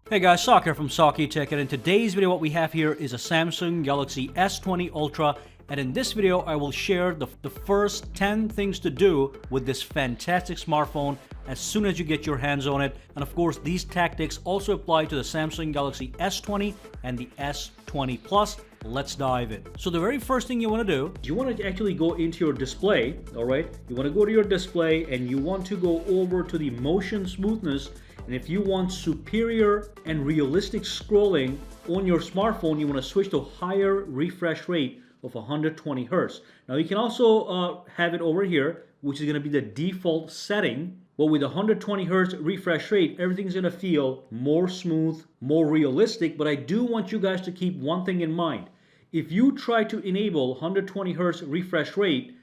Hey guys, Sak here from SAKITECH, and in today's video what we have here is a Samsung Galaxy S20 Ultra, and in this video I will share the first 10 things to do with this fantastic smartphone as soon as you get your hands on it. And of course these tactics also apply to the Samsung Galaxy S20 and the S20 Plus. Let's dive in. So the very first thing you want to do, you want to actually go into your display, alright? You want to go to your display and you want to go over to the motion smoothness. And if you want superior and realistic scrolling on your smartphone, you want to switch to higher refresh rate of 120 Hz. Now you can also have it over here, which is going to be the default setting. But with 120 Hz refresh rate, everything's going to feel more smooth, more realistic. But I do want you guys to keep one thing in mind. If you try to enable 120 Hz refresh rate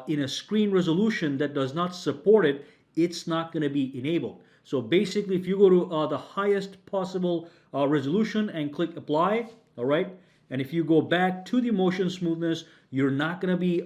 in a screen resolution that does not support it, it's not going to be enabled. So basically, if you go to the highest possible resolution and click apply, all right, and if you go back to the motion smoothness, you're not going to be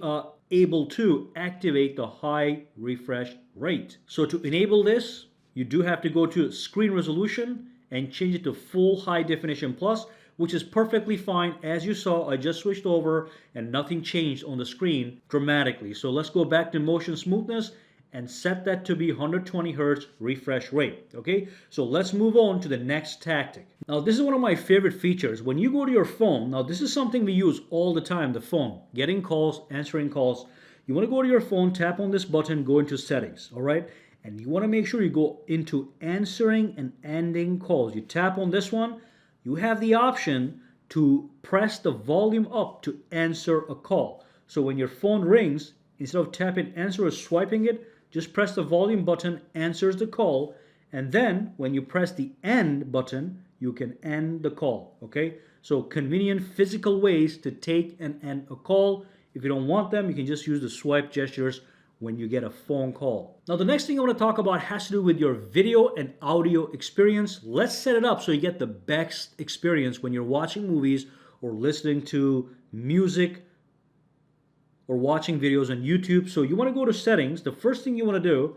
able to activate the high refresh rate. So to enable this, you do have to go to screen resolution and change it to full high definition plus, which is perfectly fine. As you saw, I just switched over and nothing changed on the screen dramatically. So let's go back to motion smoothness and set that to be 120 Hz refresh rate. Okay, so let's move on to the next tactic. Now this is one of my favorite features. When you go to your phone, now this is something we use all the time, the phone, getting calls, answering calls. You want to go to your phone, tap on this button, go into settings, all right? And you want to make sure you go into answering and ending calls. You tap on this one, you have the option to press the volume up to answer a call. So when your phone rings, instead of tapping answer or swiping it, just press the volume button, answers the call, and then when you press the end button, you can end the call, okay? So convenient physical ways to take and end a call. If you don't want them, you can just use the swipe gestures when you get a phone call. Now the next thing I want to talk about has to do with your video and audio experience. Let's set it up so you get the best experience when you're watching movies or listening to music or watching videos on YouTube. So you want to go to settings. The first thing you want to do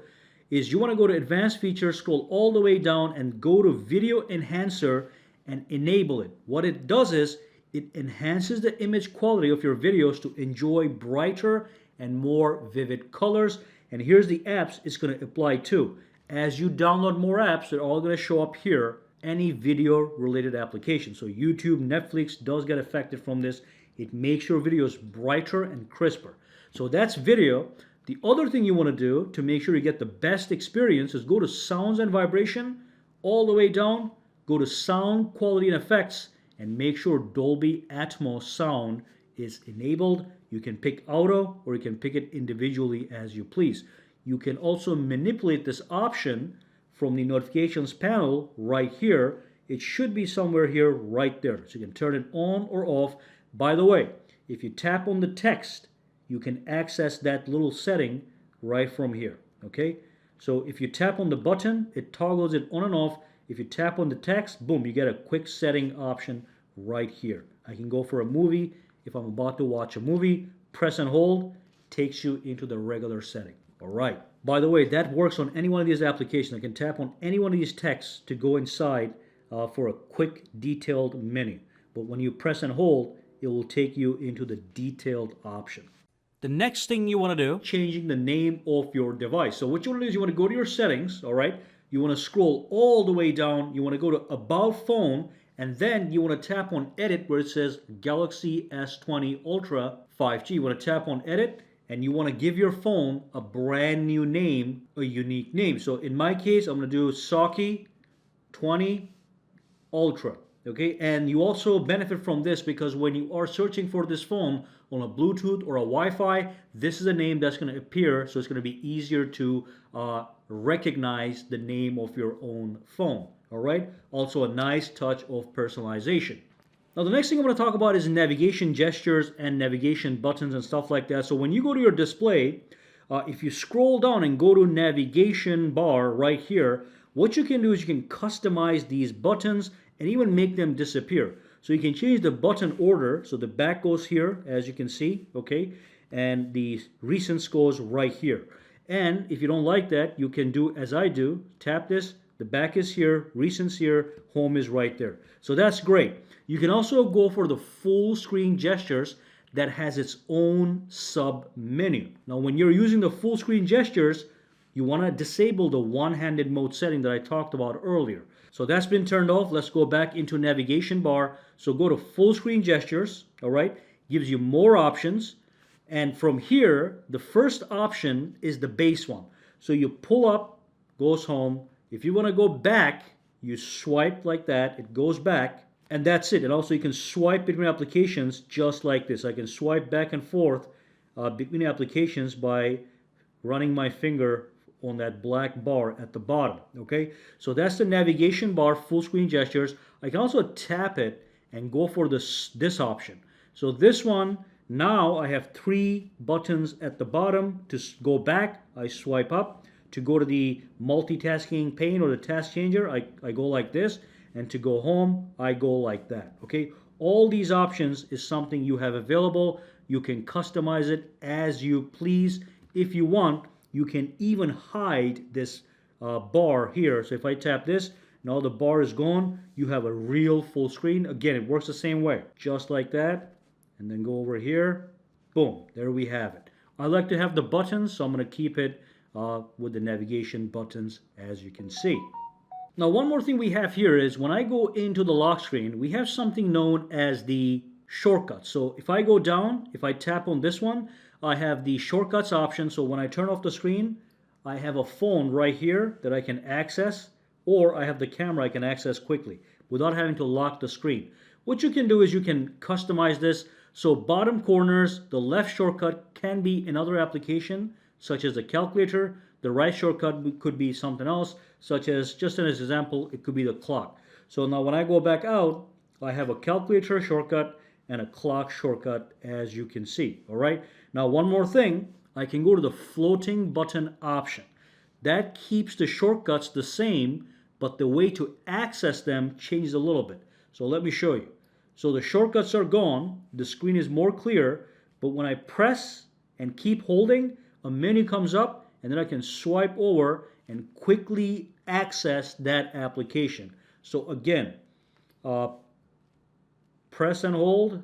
is you want to go to advanced features, scroll all the way down and go to video enhancer and enable it. What it does is it enhances the image quality of your videos to enjoy brighter and more vivid colors. And here's the apps it's going to apply to. As you download more apps, they're all going to show up here, any video related application. So YouTube, Netflix does get affected from this. It makes your videos brighter and crisper. So that's video. The other thing you want to do to make sure you get the best experience is go to sounds and vibration, all the way down, go to sound quality and effects, and make sure Dolby Atmos sound is enabled. You can pick auto or you can pick it individually as you please. You can also manipulate this option from the notifications panel right here. It should be somewhere here right there. So you can turn it on or off. By the way, if you tap on the text, you can access that little setting right from here, okay? So if you tap on the button, it toggles it on and off. If you tap on the text, boom, you get a quick setting option right here. I can go for a movie. If I'm about to watch a movie, press and hold, takes you into the regular setting, all right? By the way, that works on any one of these applications. I can tap on any one of these texts to go inside for a quick detailed menu. But when you press and hold, it will take you into the detailed option. The next thing you want to do, changing the name of your device. So what you want to do is you want to go to your settings, all right? You want to scroll all the way down. You want to go to About Phone, and then you want to tap on Edit where it says Galaxy S20 Ultra 5G. You want to tap on Edit, and you want to give your phone a brand new name, a unique name. So in my case, I'm going to do S20 Ultra. Okay, and you also benefit from this because when you are searching for this phone on a Bluetooth or a Wi-Fi, this is a name that's going to appear, so it's going to be easier to recognize the name of your own phone. All right, also a nice touch of personalization. Now the next thing I'm going to talk about is navigation gestures and navigation buttons and stuff like that. So when you go to your display, if you scroll down and go to navigation bar right here, what you can do is you can customize these buttons and even make them disappear. So you can change the button order. So the back goes here, as you can see, okay? And the recents goes right here. And if you don't like that, you can do as I do, tap this, the back is here, recents here, home is right there. So that's great. You can also go for the full screen gestures that has its own sub menu. Now when you're using the full screen gestures, you want to disable the one-handed mode setting that I talked about earlier. So that's been turned off. Let's go back into navigation bar. So go to full screen gestures, all right? Gives you more options. And from here, the first option is the base one. So you pull up, goes home. If you want to go back, you swipe like that, it goes back, and that's it. And also you can swipe between applications just like this. I can swipe back and forth between applications by running my finger on that black bar at the bottom, okay? So that's the navigation bar, full screen gestures. I can also tap it and go for this option. So this one, now I have 3 buttons at the bottom. To go back, I swipe up. To go to the multitasking pane or the task changer, I go like this. And to go home, I go like that, okay? All these options is something you have available. You can customize it as you please. If you want, you can even hide this bar here. So if I tap this, now the bar is gone. You have a real full screen. Again, it works the same way. Just like that. And then go over here. Boom. There we have it. I like to have the buttons, so I'm going to keep it with the navigation buttons, as you can see. Now, one more thing we have here is when I go into the lock screen, we have something known as the shortcuts. So if I go down, if I tap on this one, I have the shortcuts option. So when I turn off the screen, I have a phone right here that I can access, or I have the camera I can access quickly without having to lock the screen. What you can do is you can customize this. So bottom corners, the left shortcut can be another application, such as the calculator. The right shortcut could be something else, such as, just as an example, it could be the clock. So now when I go back out, I have a calculator shortcut and a clock shortcut, as you can see, all right? Now, one more thing, I can go to the floating button option. That keeps the shortcuts the same, but the way to access them changes a little bit. So let me show you. So the shortcuts are gone, the screen is more clear, but when I press and keep holding, a menu comes up, and then I can swipe over and quickly access that application. So again, press and hold.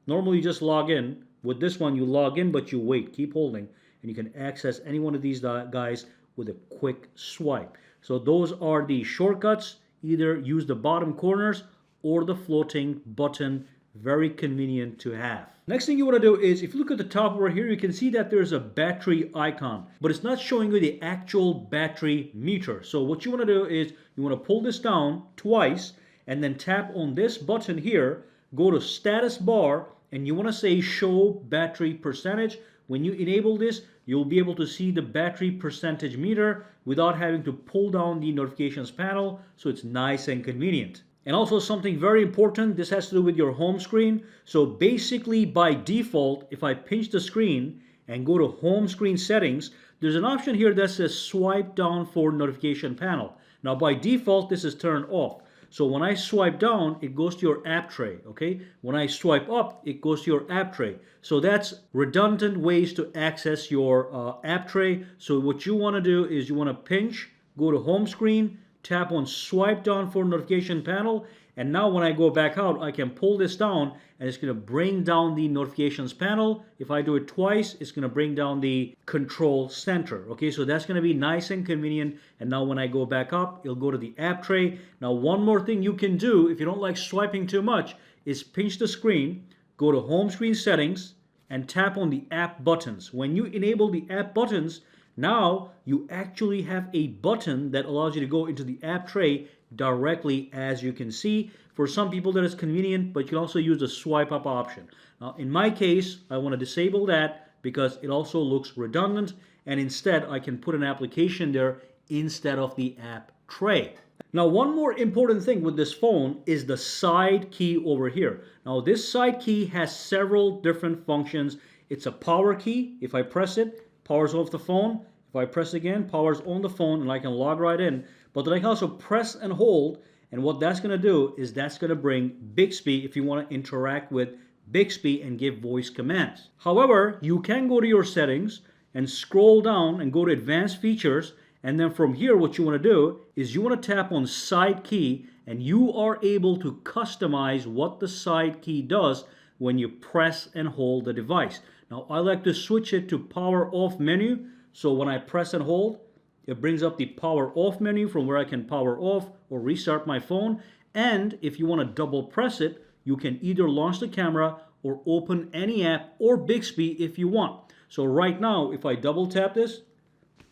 Normally you just log in. With this one, you log in, but you wait. Keep holding, and you can access any one of these guys with a quick swipe. So those are the shortcuts. Either use the bottom corners or the floating button. Very convenient to have. Next thing you want to do is, if you look at the top over here, you can see that there's a battery icon, but it's not showing you the actual battery meter. So what you want to do is you want to pull this down twice and then tap on this button here, go to status bar, and you want to say show battery percentage. When you enable this, you'll be able to see the battery percentage meter without having to pull down the notifications panel, so it's nice and convenient. And also something very important, this has to do with your home screen. So basically by default, if I pinch the screen and go to home screen settings, there's an option here that says swipe down for notification panel. Now by default, this is turned off. So when I swipe down, it goes to your app tray, okay? When I swipe up, it goes to your app tray. So that's redundant ways to access your app tray. So what you want to do is you want to pinch, go to home screen, tap on swipe down for notification panel, and now when I go back out, I can pull this down and it's going to bring down the notifications panel. If I do it twice, it's going to bring down the control center. Okay, so that's going to be nice and convenient. And now when I go back up, it'll go to the app tray. Now one more thing you can do if you don't like swiping too much is pinch the screen, go to home screen settings, and tap on the app buttons. When you enable the app buttons, now you actually have a button that allows you to go into the app tray directly, as you can see. For some people that is convenient, but you can also use the swipe up option. Now in my case, I want to disable that because it also looks redundant, and instead I can put an application there instead of the app tray. Now one more important thing with this phone is the side key over here. Now this side key has several different functions. It's a power key. If I press it, powers off the phone. If I press again, powers on the phone, and I can log right in. But then I can also press and hold, and what that's going to do is that's going to bring Bixby if you want to interact with Bixby and give voice commands. However, you can go to your settings and scroll down and go to advanced features, And then from here, what you want to do is you want to tap on side key, and you are able to customize what the side key does when you press and hold the device. Now, I like to switch it to power off menu. So when I press and hold, it brings up the power off menu from where I can power off or restart my phone. And if you want to double press it, you can either launch the camera or open any app or Bixby if you want. So right now, if I double tap this,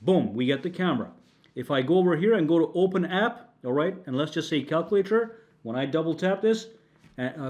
boom, we get the camera. If I go over here and go to open app, all right, and let's just say calculator, when I double tap this,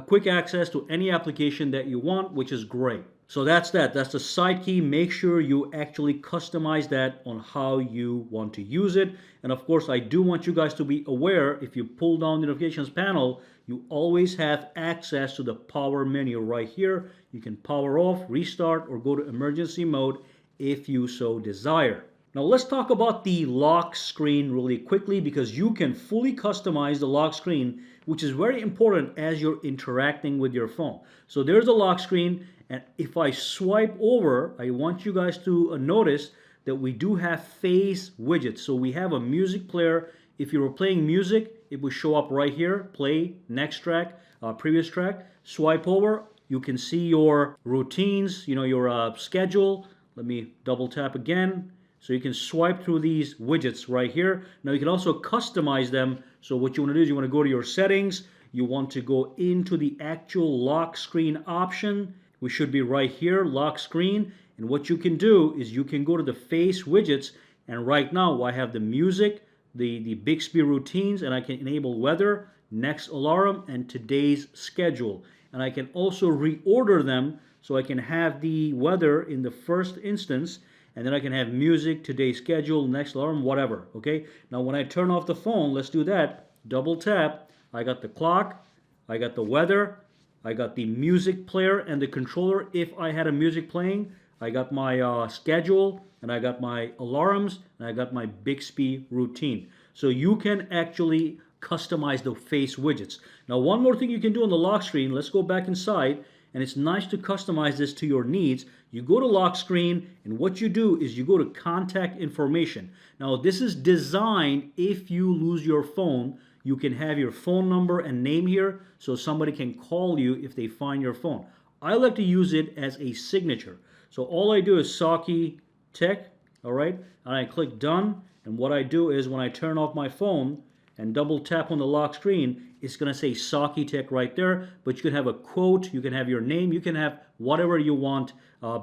quick access to any application that you want, which is great. So that's the side key. Make sure you actually customize that on how you want to use it. And of course, I do want you guys to be aware, if you pull down the notifications panel, you always have access to the power menu right here. You can power off, restart, or go to emergency mode if you so desire. Now let's talk about the lock screen really quickly, because you can fully customize the lock screen, which is very important as you're interacting with your phone. So there's a lock screen, and if I swipe over, I want you guys to notice that we do have Face Widgets. So we have a music player. If you were playing music, it would show up right here, play, next track, previous track. Swipe over, you can see your routines, your schedule. Let me double tap again. So you can swipe through these widgets right here. Now you can also customize them. So what you want to do is you want to go to your settings. You want to go into the actual lock screen option. We should be right here, lock screen. And what you can do is you can go to the Face Widgets. And right now I have the music, the Bixby routines, and I can enable weather, next alarm, and today's schedule. And I can also reorder them, so I can have the weather in the first instance, and then I can have music, today's schedule, next alarm, whatever, okay? Now when I turn off the phone, let's do that. Double tap, I got the clock, I got the weather, I got the music player and the controller if I had a music playing. I got my schedule, and I got my alarms, and I got my Bixby routine. So you can actually customize the Face Widgets. Now one more thing you can do on the lock screen, let's go back inside, and it's nice to customize this to your needs. You go to lock screen, and what you do is you go to contact information. Now this is designed if you lose your phone, you can have your phone number and name here so somebody can call you if they find your phone. I like to use it as a signature. So all I do is SAKITECH, all right, and I click done, and what I do is when I turn off my phone and double tap on the lock screen, it's going to say SAKITECH right there, but you can have a quote, you can have your name, you can have whatever you want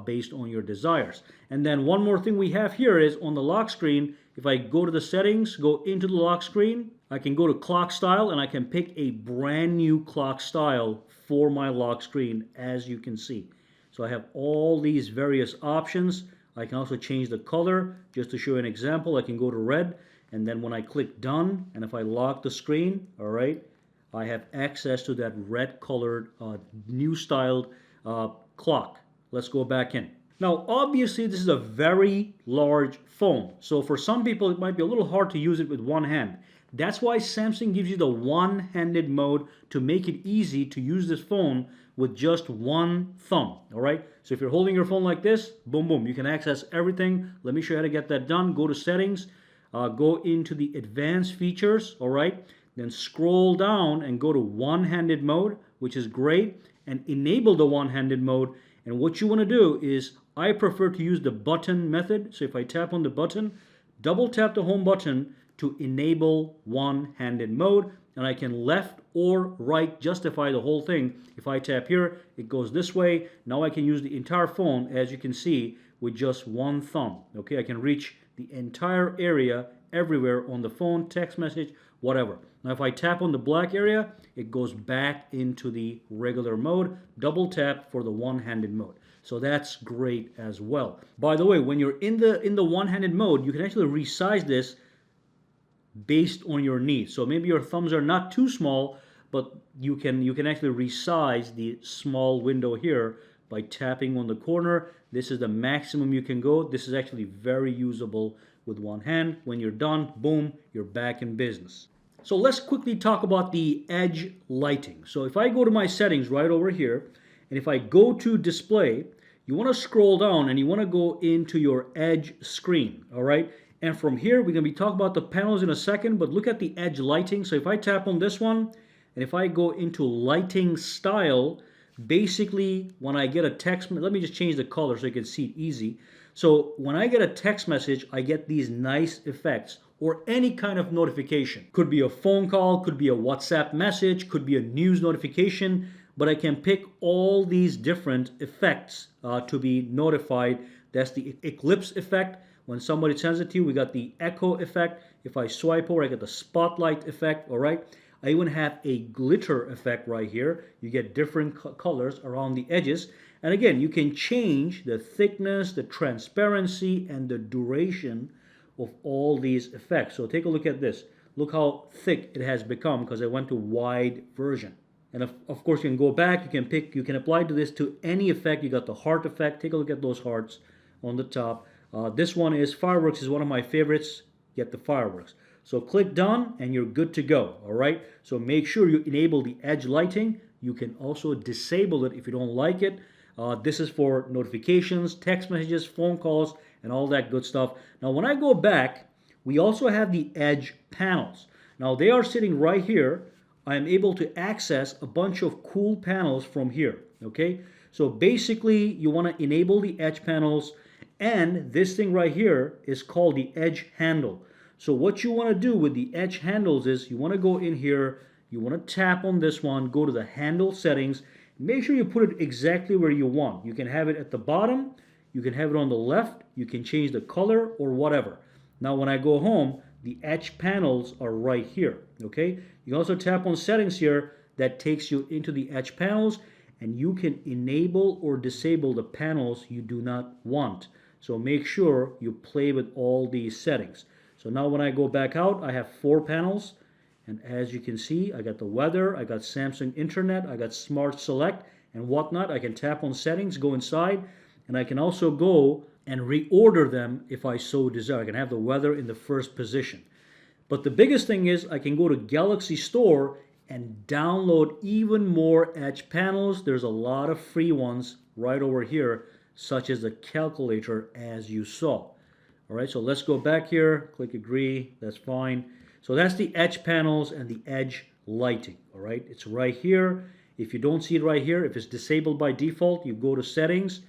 based on your desires. And then one more thing we have here is on the lock screen, if I go to the settings, go into the lock screen, I can go to clock style, and I can pick a brand new clock style for my lock screen, as you can see. So I have all these various options. I can also change the color. Just to show you an example, I can go to red, and then when I click done, and if I lock the screen, all right, I have access to that red colored new styled clock. Let's go back in. Now obviously this is a very large phone, so for some people it might be a little hard to use it with one hand. That's why Samsung gives you the one-handed mode to make it easy to use this phone with just one thumb, all right? So if you're holding your phone like this, boom, boom, you can access everything. Let me show you how to get that done. Go to settings, go into the advanced features, all right? Then scroll down and go to one-handed mode, which is great, and enable the one-handed mode. And what you want to do is, I prefer to use the button method. So if I tap on the button, double tap the home button to enable one-handed mode, and I can left or right justify the whole thing. If I tap here, it goes this way. Now I can use the entire phone, as you can see, with just one thumb. Okay, I can reach the entire area everywhere on the phone, text message, whatever. Now if I tap on the black area, it goes back into the regular mode. Double tap for the one-handed mode. So that's great as well. By the way, when you're in the one-handed mode, you can actually resize this based on your needs. So maybe your thumbs are not too small, but you can actually resize the small window here by tapping on the corner. This is the maximum you can go. This is actually very usable with one hand. When you're done, boom, you're back in business. So let's quickly talk about the edge lighting. So if I go to my settings right over here, and if I go to display, you want to scroll down and you want to go into your edge screen, all right? And from here, we're going to be talking about the panels in a second, but look at the edge lighting. So if I tap on this one, and if I go into lighting style, basically when I get a text, let me just change the color so you can see it easy. So when I get a text message, I get these nice effects, or any kind of notification. Could be a phone call, could be a WhatsApp message, could be a news notification, but I can pick all these different effects to be notified. That's the eclipse effect. When somebody sends it to you, we got the echo effect. If I swipe over, I get the spotlight effect, all right? I even have a glitter effect right here. You get different colors around the edges. And again, you can change the thickness, the transparency, and the duration of all these effects. So take a look at this. Look how thick it has become because I went to wide version. And of course, you can go back, you can apply to this to any effect. You got the heart effect. Take a look at those hearts on the top. This one is fireworks, is one of my favorites. Get the fireworks. So click done and you're good to go, all right? So make sure you enable the edge lighting. You can also disable it if you don't like it. This is for notifications, text messages, phone calls, and all that good stuff. Now, when I go back, we also have the edge panels. Now, they are sitting right here. I am able to access a bunch of cool panels from here, okay? So basically, you want to enable the edge panels, and this thing right here is called the edge handle. So what you want to do with the edge handles is you want to go in here, you want to tap on this one, go to the handle settings, make sure you put it exactly where you want. You can have it at the bottom, you can have it on the left, you can change the color or whatever. Now when I go home, the edge panels are right here, okay? You can also tap on settings here, that takes you into the edge panels, and you can enable or disable the panels you do not want. So make sure you play with all these settings. So now when I go back out, I have 4 panels. And as you can see, I got the weather, I got Samsung Internet, I got Smart Select and whatnot. I can tap on settings, go inside, and I can also go and reorder them if I so desire. I can have the weather in the first position. But the biggest thing is I can go to Galaxy Store and download even more edge panels. There's a lot of free ones right over here, such as the calculator as you saw. All right, so let's go back here, click agree, that's fine. So that's the edge panels and the edge lighting, all right? It's right here. If you don't see it right here, if it's disabled by default, you go to settings,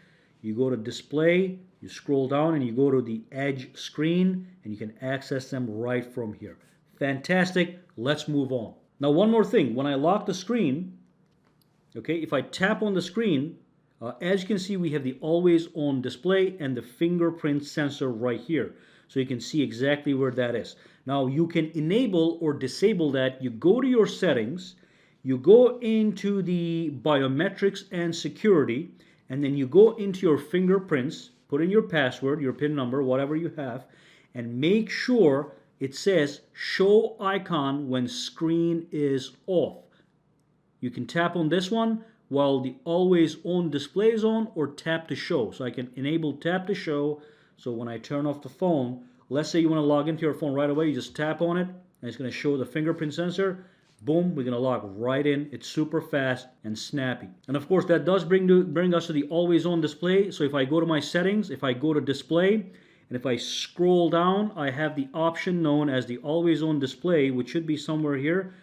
you go to display, you scroll down and you go to the edge screen and you can access them right from here. Fantastic, let's move on. Now one more thing, when I lock the screen, okay, if I tap on the screen, as you can see, we have the always on display and the fingerprint sensor right here. So you can see exactly where that is. Now you can enable or disable that. You go to your settings, you go into the biometrics and security, and then you go into your fingerprints, put in your password, your PIN number, whatever you have, and make sure it says show icon when screen is off. You can tap on this one while the always on display is on, or tap to show. So I can enable tap to show. So when I turn off the phone, let's say you want to log into your phone right away, you just tap on it and it's going to show the fingerprint sensor. Boom, we're going to log right in. It's super fast and snappy. And of course, that does bring us to the always on display. So if I go to my settings, if I go to display, and if I scroll down, I have the option known as the always on display, which should be somewhere here.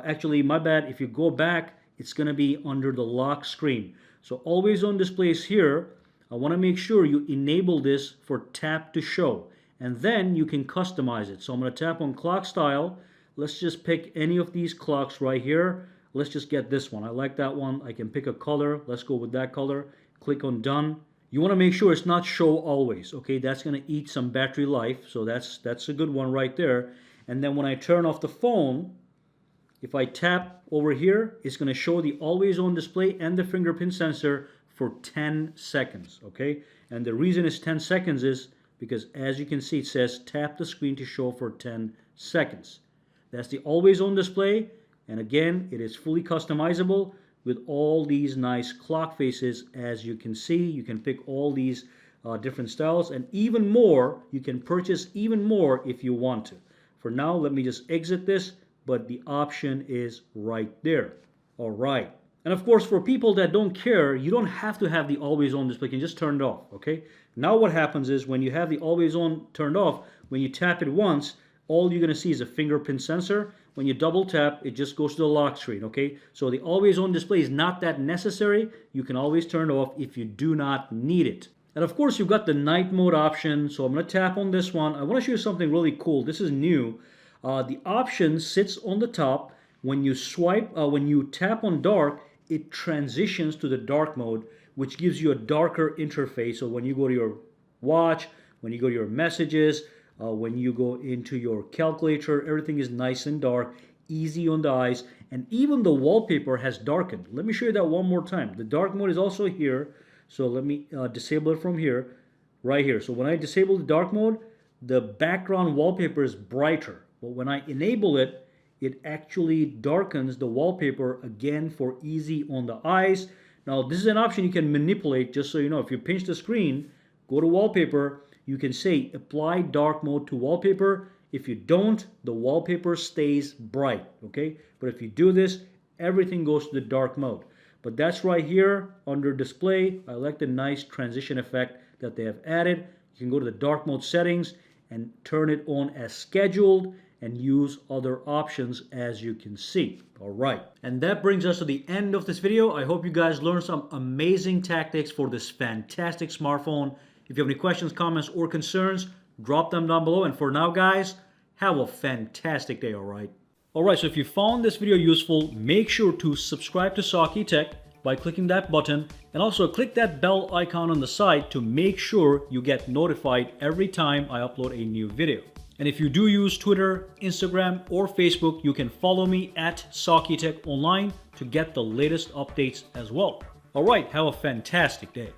Actually, my bad, if you go back, it's going to be under the lock screen. So always on display is here. I want to make sure you enable this for tap to show. And then you can customize it. So I'm going to tap on clock style. Let's just pick any of these clocks right here. Let's just get this one. I like that one. I can pick a color. Let's go with that color. Click on done. You want to make sure it's not show always. Okay, that's going to eat some battery life. So that's a good one right there. And then when I turn off the phone, if I tap over here, it's going to show the always on display and the fingerprint sensor for 10 seconds. Okay, and the reason it's 10 seconds is because as you can see, it says tap the screen to show for 10 seconds. That's the always on display. And again, it is fully customizable with all these nice clock faces. As you can see, you can pick all these different styles, and even more, you can purchase even more if you want to. For now, let me just exit this, but the option is right there. All right. And of course, for people that don't care, you don't have to have the always on display. You can just turn it off, okay? Now what happens is when you have the always on turned off, when you tap it once, all you're going to see is a fingerprint sensor. When you double tap, it just goes to the lock screen, okay? So the always on display is not that necessary. You can always turn it off if you do not need it. And of course, you've got the night mode option. So I'm going to tap on this one. I want to show you something really cool. This is new. The option sits on the top. When you swipe, when you tap on dark, it transitions to the dark mode, which gives you a darker interface. So when you go to your watch, when you go to your messages, when you go into your calculator, everything is nice and dark, easy on the eyes, and even the wallpaper has darkened. Let me show you that one more time. The dark mode is also here, so let me disable it from here, right here. So when I disable the dark mode, the background wallpaper is brighter, but when I enable it, it actually darkens the wallpaper again for easy on the eyes. Now this is an option you can manipulate, just so you know. If you pinch the screen, go to wallpaper, you can say apply dark mode to wallpaper. If you don't, the wallpaper stays bright, okay? But if you do this, everything goes to the dark mode. But that's right here under display. I like the nice transition effect that they have added. You can go to the dark mode settings and turn it on as scheduled and use other options, as you can see. All right, and that brings us to the end of this video. I hope you guys learned some amazing tactics for this fantastic smartphone. If you have any questions, comments, or concerns, drop them down below. And for now, guys, have a fantastic day, all right? All right, so if you found this video useful, make sure to subscribe to SAKITECH by clicking that button, and also click that bell icon on the side to make sure you get notified every time I upload a new video. And if you do use Twitter, Instagram, or Facebook, you can follow me at SAKITECH online to get the latest updates as well. All right, have a fantastic day.